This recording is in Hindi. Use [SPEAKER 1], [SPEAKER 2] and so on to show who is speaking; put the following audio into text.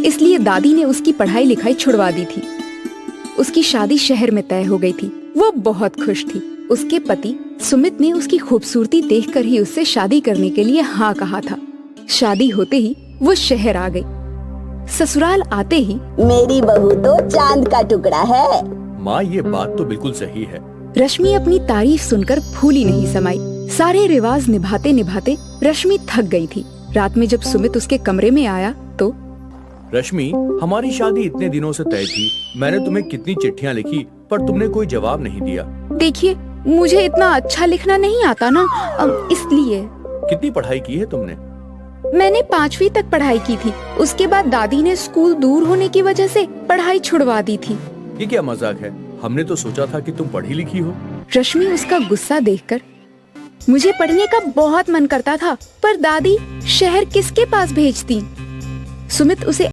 [SPEAKER 1] इसलिए दादी ने उसकी पढ़ाई लिखाई छुड़वा दी थी। उसकी शादी शहर में तय हो गई थी। वो बहुत खुश थी। उसके पति सुमित ने उसकी खूबसूरती देखकर ही उससे शादी करने के लिए हाँ कहा था। शादी होते ही वो शहर आ गई। ससुराल आते ही
[SPEAKER 2] मेरी बहू तो चांद का टुकड़ा है।
[SPEAKER 3] माँ, ये बात तो बिल्कुल सही है।
[SPEAKER 1] रश्मि अपनी तारीफ सुनकर फूली नहीं समाई। सारे रिवाज निभाते निभाते रश्मि थक गई थी। रात में जब सुमित उसके कमरे में आया तो
[SPEAKER 3] रश्मि, हमारी शादी इतने दिनों से तय थी। मैंने तुम्हें कितनी चिट्ठियाँ लिखी पर तुमने कोई जवाब नहीं दिया।
[SPEAKER 1] देखिए, मुझे इतना अच्छा लिखना नहीं आता ना, इसलिए।
[SPEAKER 3] कितनी पढ़ाई की है तुमने?
[SPEAKER 1] मैंने 5वीं तक पढ़ाई की थी। उसके बाद दादी ने स्कूल दूर होने की वजह से पढ़ाई छुड़वा दी थी।
[SPEAKER 3] ये क्या मजाक है? हमने तो सोचा था कि तुम पढ़ी लिखी हो।
[SPEAKER 1] रश्मि उसका गुस्सा देखकर, मुझे पढ़ने का बहुत मन करता था पर दादी शहर किसके पास भेजती। सुमित उसे